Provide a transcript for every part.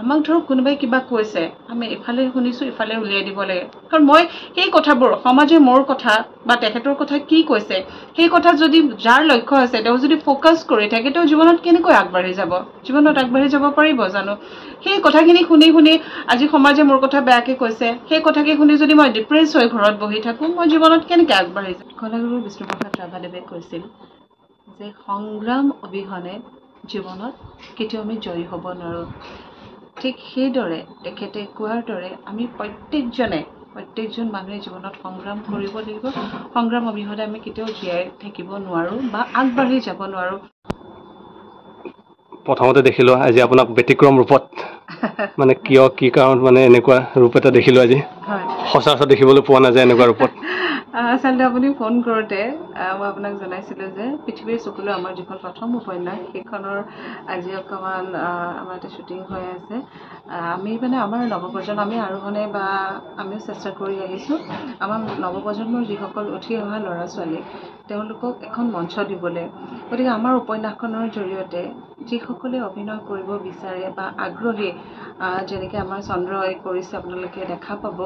আমাক ধৰক কোনোবাই কিবা কৈছে, আমি ইফালে শুনিছোঁ ইফালে উলিয়াই দিব লাগে। কাৰণ মই সেই কথাবোৰ সমাজে মোৰ কথা বা তেখেতৰ কথা কি কৈছে সেই কথা যদি যাৰ লক্ষ্য আছে তেওঁ যদি ফ'কাছ কৰি থাকে তেওঁ জীৱনত কেনেকৈ আগবাঢ়ি যাব, জীৱনত আগবাঢ়ি যাব পাৰিব জানো? সেই কথাখিনি শুনি শুনি আজি সমাজে মোৰ কথা বেয়াকৈ কৈছে, সেই কথাকে শুনি যদি মই ডিপ্ৰেছ হৈ ঘৰত বহি থাকোঁ, মই জীৱনত কেনেকৈ আগবাঢ়ি যাম? কলাগুৰু বিষ্ণুপ্ৰসাদ ৰাভাদেৱে কৈছিল যে সংগ্ৰাম অবিহনে জীৱনত কেতিয়াও আমি জয়ী হ'ব নোৱাৰোঁ। ঠিক সেইদৰে তেখেতে কোৱাৰ দৰে আমি প্ৰত্যেকজন মানুহে জীৱনত সংগ্ৰাম কৰিব লাগিব। সংগ্ৰাম অবিহনে আমি কেতিয়াও জীয়াই থাকিব নোৱাৰোঁ বা আগবাঢ়ি যাব নোৱাৰোঁ। প্ৰথমতে দেখিলোঁ আজি আপোনাক ব্যতিক্ৰম ৰূপত মানে কি কাৰণত মানে এনেকুৱা ৰূপ এটা দেখিলোঁ আজি। হয়, সচৰাচৰ দেখিবলৈ পোৱা নাযায় এনেকুৱা ৰূপত। আচলতে আপুনি ফোন কৰোঁতে মই আপোনাক জনাইছিলোঁ যে পৃথিৱীৰ চকুলো আমাৰ যিখন প্ৰথম উপন্যাস সেইখনৰ আজি অকণমান আমাৰ এটা শ্বুটিং হৈ আছে। আমি মানে আমাৰ নৱপ্ৰজন্ম আমি আৰোহণে বা আমিও চেষ্টা কৰি আহিছোঁ আমাৰ নৱপ্ৰজন্মৰ যিসকল উঠি অহা ল'ৰা ছোৱালী তেওঁলোকক এখন মঞ্চ দিবলৈ। গতিকে আমাৰ উপন্যাসখনৰ জৰিয়তে যিসকলে অভিনয় কৰিব বিচাৰে বা আগ্ৰহী, যেনেকৈ আমাৰ চন্দ্ৰই কৰিছে আপোনালোকে দেখা পাব।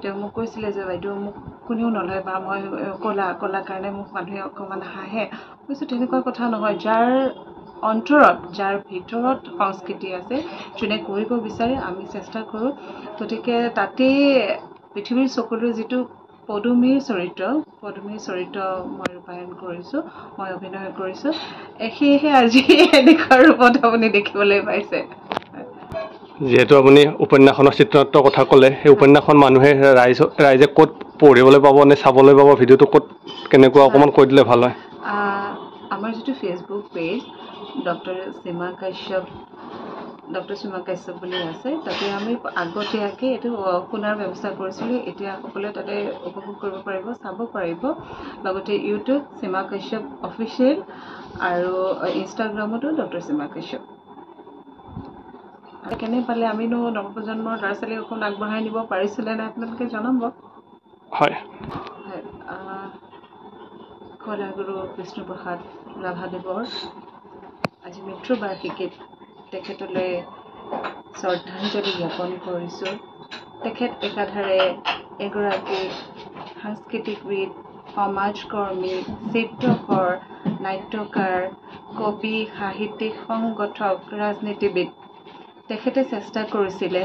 তেওঁ মোক কৈছিলে যে বাইদেউ মোক কোনেও নলয় বা মই ক'লা কাৰণে মোক মানুহে অকণমান হাঁহে। কৈছোঁ তেনেকুৱা কথা নহয়, যাৰ অন্তৰত যাৰ ভিতৰত সংস্কৃতি আছে যোনে কৰিব বিচাৰে আমি চেষ্টা কৰোঁ। গতিকে তাতেই পৃথিৱীৰ চকুলো যিটো পদুমীৰ চৰিত্ৰ মই ৰূপায়ণ কৰিছোঁ, মই অভিনয় কৰিছোঁ। সেয়েহে আজি এনেকুৱা ৰূপত আপুনি দেখিবলৈ পাইছে। যিহেতু আপুনি উপন্যাসখনৰ চিত্ৰনাট্যৰ কথা ক'লে, সেই উপন্যাসখন মানুহে ৰাইজে ক'ত পঢ়িবলৈ পাব নে চাবলৈ পাব, ভিডিঅ'টো ক'ত কেনেকুৱা অকণমান কৈ দিলে ভাল হয়। আমাৰ যিটো ফেচবুক পেজ ডক্টৰ সীমা কাশ্যপ বুলি আছে, তাতে আমি আগতীয়াকৈ এইটো শুনাৰ ব্যৱস্থা কৰিছিলোঁ। এতিয়া সকলোৱে তাতে উপভোগ কৰিব পাৰিব, চাব পাৰিব। লগতে ইউটিউব সীমা কাশ্যপ অফিচিয়েল আৰু ইনষ্টাগ্ৰামতো ডক্টৰ সীমা কাশ্যপ। কেনে পালে আমিনো নৱপ্ৰজন্মৰ ল'ৰা ছোৱালীক অকণ আগবঢ়াই নিব পাৰিছিলে নে আপোনালোকে জনাব। হয়, কলাগুৰু বিষ্ণুপ্ৰসাদ ৰাভাদেৱৰ আজি মৃত্যুবাৰ্ষিকীত তেখেতলৈ শ্ৰদ্ধাঞ্জলি জ্ঞাপন কৰিছোঁ। তেখেত একাধাৰে এগৰাকী সাংস্কৃতিকবিদ, সমাজকৰ্মী, চিত্ৰকৰ, নাট্যকাৰ, কবি, সাহিত্যিক, সংগঠক, ৰাজনীতিবিদ। তেখেতে চেষ্টা কৰিছিলে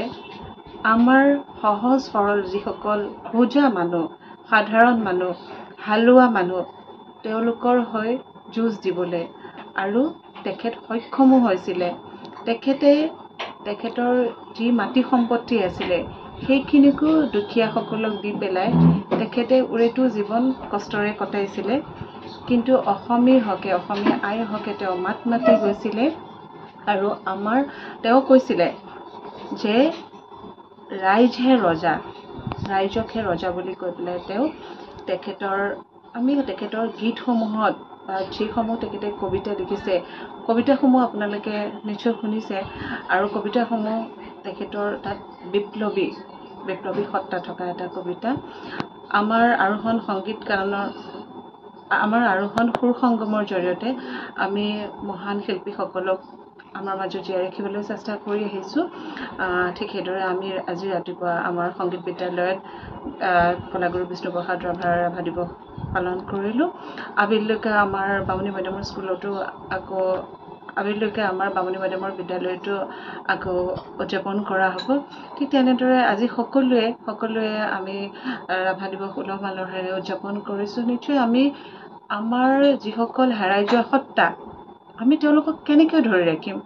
আমাৰ সহজ সৰল যিসকল বুজা মানুহ, সাধাৰণ মানুহ, হালোৱা মানুহ তেওঁলোকৰ হৈ যুঁজ দিবলৈ, আৰু তেখেত সক্ষমো হৈছিলে। তেখেতৰ যি মাটি সম্পত্তি আছিলে সেইখিনিকো দুখীয়াসকলক দি পেলাই তেখেতে উৰেটো জীৱন কষ্টৰে কটাইছিলে। কিন্তু অসমীৰ হকে, অসমীয়া আইৰ হকে তেওঁ মাত মাতি গৈছিলে। আৰু তেওঁ কৈছিলে যে ৰাইজহে ৰজা, ৰাইজকহে ৰজা বুলি কৈ পেলাই তেখেতৰ গীতসমূহত বা যিসমূহ তেখেতে কবিতা লিখিছে, কবিতাসমূহ আপোনালোকে নিশ্চয় শুনিছে। আৰু কবিতাসমূহ তেখেতৰ তাত বিপ্লৱী সত্তা থকা এটা কবিতা। আমাৰ আৰোহণ সুৰ সংগমৰ জৰিয়তে আমি মহান শিল্পীসকলক আমাৰ মাজত জীয়াই ৰাখিবলৈ চেষ্টা কৰি আহিছোঁ। ঠিক সেইদৰে আমি আজি ৰাতিপুৱা আমাৰ সংগীত বিদ্যালয়ত কলাগুৰু বিষ্ণুপ্ৰসাদ ৰাভা দিৱস পালন কৰিলোঁ। আবেলিলৈকে আমাৰ বামুণী মাধ্যমৰ স্কুলতো আমাৰ বামুণী মাধ্যমৰ বিদ্যালয়তো আকৌ উদযাপন কৰা হ'ব। ঠিক তেনেদৰে আজি সকলোৱে আমি ৰাভা দিৱস উলহ মালহেৰে উদযাপন কৰিছোঁ। নিশ্চয় আমি আমাৰ যিসকল হেৰাই যোৱা সত্তা আমি তেওঁলোকক কেনেকৈ ধৰি ৰাখিম,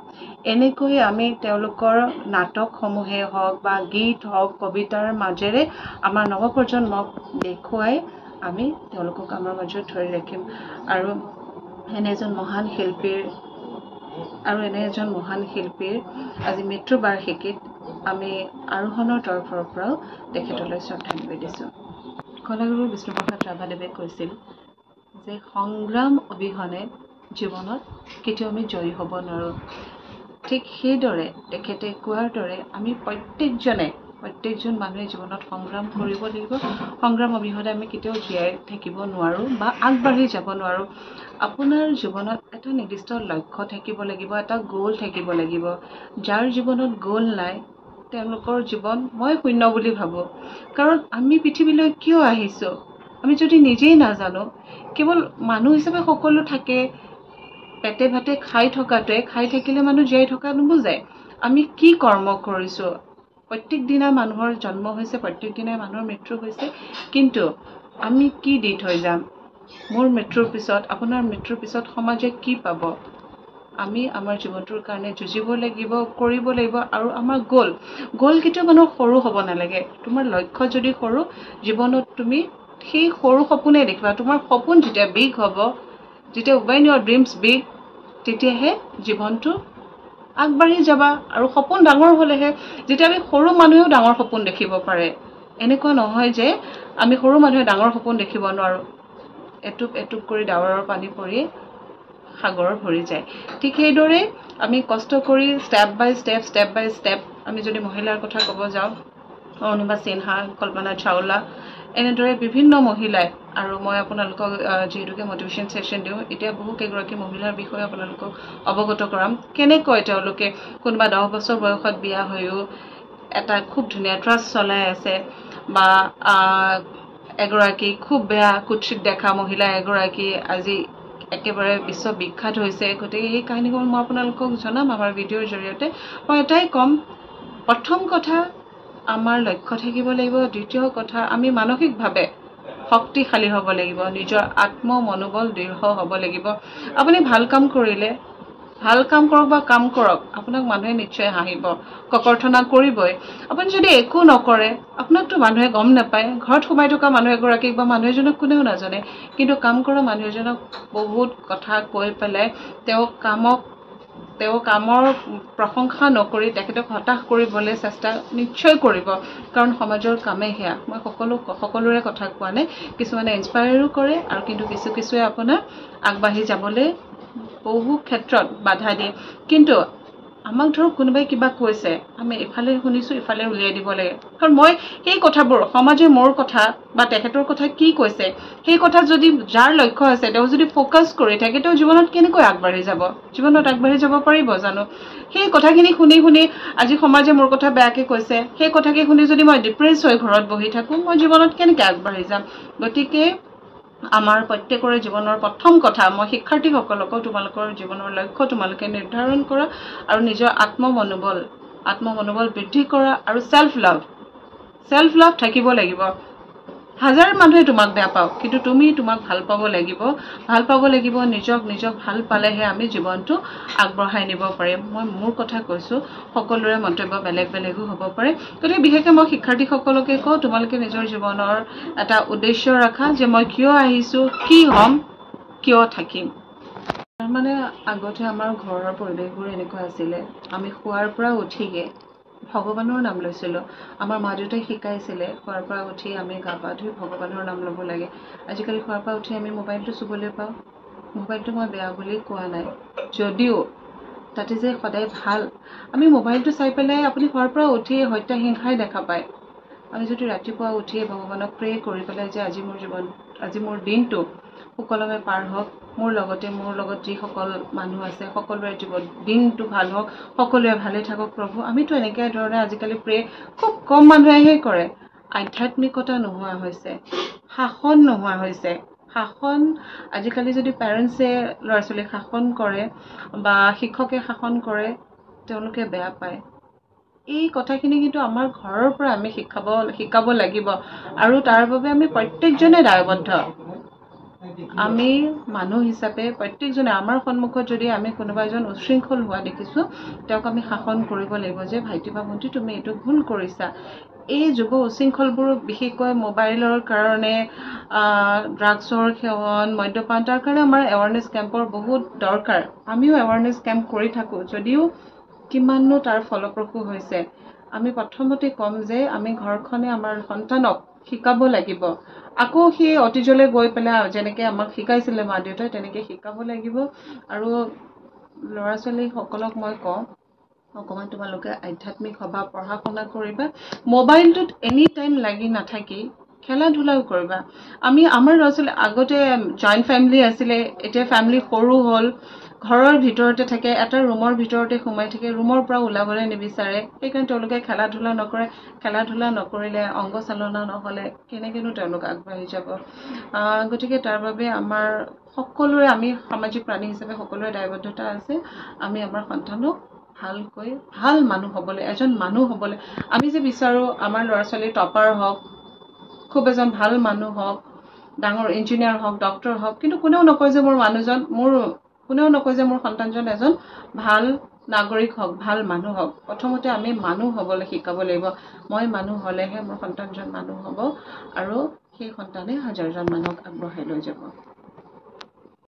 এনেকৈ আমি তেওঁলোকৰ নাটকসমূহেই হওক বা গীত হওক, কবিতাৰ মাজেৰে আমাৰ নৱপ্ৰজন্মক দেখুৱাই আমি তেওঁলোকক আমাৰ মাজত ধৰি ৰাখিম। আৰু এনে এজন মহান শিল্পীৰ আজি মৃত্যুবাৰ্ষিকীত আমি আৰোহণৰ তৰফৰ পৰাও তেখেতলৈ শ্ৰদ্ধা নিবেদিছোঁ। কলাগুৰু বিষ্ণুপ্ৰসাদ ৰাভাদেৱে কৈছিল যে সংগ্ৰাম অবিহনে জীৱনত কেতিয়াও আমি জয়ী হ'ব নোৱাৰোঁ। ঠিক সেইদৰে তেখেতে কোৱাৰ দৰে আমি প্ৰত্যেকজন মানুহে জীৱনত সংগ্ৰাম কৰিব লাগিব। সংগ্ৰাম অবিহনে আমি কেতিয়াও জীয়াই থাকিব নোৱাৰোঁ বা আগবাঢ়ি যাব নোৱাৰোঁ। আপোনাৰ জীৱনত এটা নিৰ্দিষ্ট লক্ষ্য থাকিব লাগিব, এটা গ'ল থাকিব লাগিব। যাৰ জীৱনত গ'ল নাই তেওঁলোকৰ জীৱন মই শূন্য বুলি ভাবোঁ কাৰণ আমি পৃথিৱীলৈ কিয় আহিছোঁ আমি যদি নিজেই নাজানো কেৱল মানুহ হিচাপে সকলো থাকে পেটে ভাতে খাই থকাটোৱে খাই থাকিলে মানুহ জীয়াই থকা নুবুজায় আমি কি কৰ্ম কৰিছোঁ প্ৰত্যেক দিনা মানুহৰ জন্ম হৈছে প্ৰত্যেক দিনাই মানুহৰ মৃত্যু হৈছে কিন্তু আমি কি দি থৈ যাম মোৰ মৃত্যুৰ পিছত আপোনাৰ মৃত্যুৰ পিছত সমাজে কি পাব আমি আমাৰ জীৱনটোৰ কাৰণে যুঁজিব লাগিব কৰিব লাগিব আৰু আমাৰ গ'ল কেতিয়াও মানুহৰ সৰু হ'ব নালাগে তোমাৰ লক্ষ্য যদি সৰু জীৱনত তুমি সেই সৰু সপোনে দেখিবা তোমাৰ সপোন যেতিয়া বিগ হ'ব যেতিয়া when your dreams big তেতিয়াহে জীৱনটো আগবাঢ়ি যাবা আৰু সপোন ডাঙৰ হ'লেহে যেতিয়া আমি সৰু মানুহেও ডাঙৰ সপোন দেখিব পাৰে এনেকুৱা নহয় যে আমি সৰু মানুহে ডাঙৰ সপোন দেখিব নোৱাৰো এটুপ এটুপ কৰি ডাৱৰৰ পানী পৰি সাগৰ ভৰি যায় ঠিক সেইদৰে আমি কষ্ট কৰি ষ্টেপ বাই ষ্টেপ আমি যদি মহিলাৰ কথা ক'ব যাওঁ অৰুণিমা সিনহা কল্পনা চাওলা এনেদৰে বিভিন্ন মহিলাই আৰু মই আপোনালোকক যিহেতুকে মটিভেশ্যন ছেশ্যন দিওঁ এতিয়া বহু কেইগৰাকী মহিলাৰ বিষয়ে আপোনালোকক অৱগত কৰাম কেনেকৈ তেওঁলোকে কোনোবা 10 বছৰ বয়সত বিয়া হৈও এটা খুব ধুনীয়া ট্ৰাষ্ট চলাই আছে বা এগৰাকী খুব বেয়া কুৎসিত দেখা মহিলা এগৰাকী আজি একেবাৰে বিশ্ববিখ্যাত হৈছে গতিকে এই কাহিনীসমূহ মই আপোনালোকক জনাম আমাৰ ভিডিঅ'ৰ জৰিয়তে মই এটাই ক'ম প্ৰথম কথা আমাৰ লক্ষ্য থাকিব লাগিব দ্বিতীয় কথা আমি মানসিকভাৱে শক্তিশালী হ'ব লাগিব নিজৰ আত্ম মনোবল দৃঢ় হ'ব লাগিব আপুনি ভাল কাম কৰিলে ভাল কাম কৰক বা কাম কৰক আপোনাক মানুহে নিশ্চয় হাঁহিব ককৰ্থনা কৰিবই আপুনি যদি একো নকৰে আপোনাকতো মানুহে গম নাপায় ঘৰত সোমাই থকা মানুহ এগৰাকীক বা মানুহ এজনক কোনেও নাজানে কিন্তু কাম কৰা মানুহ এজনক বহুত কথা কৈ পেলাই তেওঁ কামৰ প্ৰশংসা নকৰি তেখেতক হতাশ কৰিবলৈ চেষ্টা নিশ্চয় কৰিব কাৰণ সমাজৰ কামে সেয়া মই সকলোৰে কথা কোৱা নাই কিছুমানে ইনস্পায়াৰো কৰে আৰু কিন্তু কিছুৱে আপোনাৰ আগবাঢ়ি যাবলৈ বহু ক্ষেত্ৰত বাধা দিয়ে কিন্তু আমাক ধৰক কোনোবাই কিবা কৈছে আমি ইফালে শুনিছো ইফালে উলিয়াই দিব লাগে কাৰণ মই সেই কথাবোৰ সমাজে মোৰ কথা বা তেখেতৰ কথা কি কৈছে সেই কথা যদি যাৰ লক্ষ্য আছে তেওঁ যদি ফোকাস কৰি থাকে তেওঁ জীৱনত কেনেকৈ আগবাঢ়ি যাব পাৰিব জানো সেই কথাখিনি শুনি আজি সমাজে মোৰ কথা বেয়াকে কৈছে সেই কথাকে শুনি যদি মই ডিপ্ৰেছ হৈ ঘৰত বহি থাকো মই জীৱনত কেনেকৈ আগবাঢ়ি যাম গতিকে আমাৰ প্ৰত্যেকৰে জীৱনৰ প্ৰথম কথা মই শিক্ষাৰ্থীসকলকো তোমালোকৰ জীৱনৰ লক্ষ্য তোমালোকে নিৰ্ধাৰণ কৰা আৰু নিজৰ আত্ম মনোবল বৃদ্ধি কৰা আৰু সেলফ লাভ থাকিব লাগিব হাজাৰ মানুহে তোমাক বেয়া পাওক কিন্তু তুমি তোমাক ভাল পাব লাগিব নিজক ভাল পালেহে আমি জীৱনটো আগবঢ়াই নিব পাৰিম মই মোৰ কথা কৈছো সকলোৰে মন্তব্য বেলেগো হ'ব পাৰে গতিকে বিশেষকৈ মই শিক্ষাৰ্থীসকলকে কওঁ তোমালোকে নিজৰ জীৱনৰ এটা উদ্দেশ্য ৰাখা যে মই কিয় আহিছো কি হ'ম কিয় থাকিম মানে আগতে আমাৰ ঘৰৰ পৰিৱেশবোৰ এনেকুৱা আছিলে আমি শুৱাৰ পৰা উঠিয়ে ভগৱানৰ নাম লৈছিলো আমাৰ মা দেউতাই শিকাইছিলে শুৱাৰ পৰা উঠি আমি গা পা ধুই ভগৱানৰ নাম ল'ব লাগে আজিকালি শুৱাৰ পৰা উঠি আমি মোবাইলটো চুবলৈ পাওঁ মোবাইলটো মই বেয়া বুলি কোৱা নাই যদিও তাতে যে সদায় ভাল আমি মোবাইলটো চাই পেলাই আপুনি শুৱাৰ পৰা উঠি হত্যা হিংসাই দেখা পায় আমি যদি ৰাতিপুৱা উঠিয়ে ভগৱানক প্ৰে কৰি পেলাই যে আজি মোৰ দিনটো সুকলমে পাৰ হওক মোৰ লগত যিসকল মানুহ আছে সকলোৰে দিনটো ভাল হওক সকলোৱে ভালে থাকক প্ৰভু আমিতো এনেকৈ ধৰণে আজিকালি প্ৰে খুব কম মানুহেহে কৰে আধ্যাত্মিকতা নোহোৱা হৈছে শাসন নোহোৱা হৈছে শাসন আজিকালি যদি পেৰেণ্টছে ল'ৰা ছোৱালীক শাসন কৰে বা শিক্ষকে শাসন কৰে তেওঁলোকে বেয়া পায় এই কথাখিনি কিন্তু আমাৰ ঘৰৰ পৰা আমি শিকাব লাগিব আৰু তাৰ বাবে আমি প্ৰত্যেকজনে দায়বদ্ধ আমি মানুহ হিচাপে প্ৰত্যেকজনে আমাৰ সন্মুখত যদি আমি কোনোবা এজন উশৃংখল হোৱা দেখিছো তেওঁক আমি শাসন কৰিব লাগিব যে ভাইটি বা ভণ্টি তুমি এইটো ভুল কৰিছা এই যুৱ উশৃংখলবোৰ বিশেষকৈ মোবাইলৰ কাৰণে ড্ৰাগছৰ সেৱন মদ্যপান তাৰ কাৰণে আমাৰ এৱাৰনেছ কেম্পৰ বহুত দৰকাৰ আমিও এৱাৰনেছ কেম্প কৰি থাকো যদিও কিমাননো তাৰ ফলপ্ৰসূ হৈছে আমি প্ৰথমতে ক'ম যে আমি ঘৰখনে আমাৰ সন্তানক শিকাব লাগিব আকৌ সেই অতীজলৈ গৈ পেলাই যেনেকৈ আমাক শিকাইছিলে মা দেউতাই তেনেকৈ শিকাব লাগিব আৰু ল'ৰা ছোৱালীসকলক মই কওঁ অকণমান তোমালোকে আধ্যাত্মিক সভা পঢ়া শুনা কৰিবা মোবাইলটোত এনি টাইম লাগি নাথাকি খেলা ধূলাও কৰিবা আমি আমাৰ ল'ৰা ছোৱালী আগতে জইণ্ট ফেমিলি আছিলে এতিয়া ফেমিলি সৰু হ'ল ঘৰৰ ভিতৰতে থাকে এটা ৰুমৰ ভিতৰতে সোমাই থাকে ৰুমৰ পৰা ওলাবলৈ নিবিচাৰে সেইকাৰণে তেওঁলোকে খেলা ধূলা নকৰে খেলা ধূলা নকৰিলে অংগ চালনা নহ'লে কেনেকৈনো তেওঁলোক আগবাঢ়ি যাব গতিকে তাৰ বাবে আমাৰ সকলোৰে আমি সামাজিক প্ৰাণী হিচাপে সকলোৰে দায়বদ্ধতা আছে আমি আমাৰ সন্তানক ভালকৈ ভাল মানুহ হ'বলৈ এজন মানুহ হ'বলৈ আমি যে বিচাৰো আমাৰ ল'ৰা ছোৱালী টপাৰ হওক খুব এজন ভাল মানুহ হওক ডাঙৰ ইঞ্জিনিয়াৰ হওক ডক্টৰ হওক কিন্তু কোনেও নকয় যে কোনেও নকয় যে মোৰ সন্তানজন এজন ভাল নাগৰিক হওক ভাল মানুহ হওক প্ৰথমতে আমি মানুহ হ'বলৈ শিকাব লাগিব মই মানুহ হ'লেহে মোৰ সন্তানজন মানুহ হ'ব আৰু সেই সন্তানে হাজাৰজন মানুহক আগবঢ়াই লৈ যাব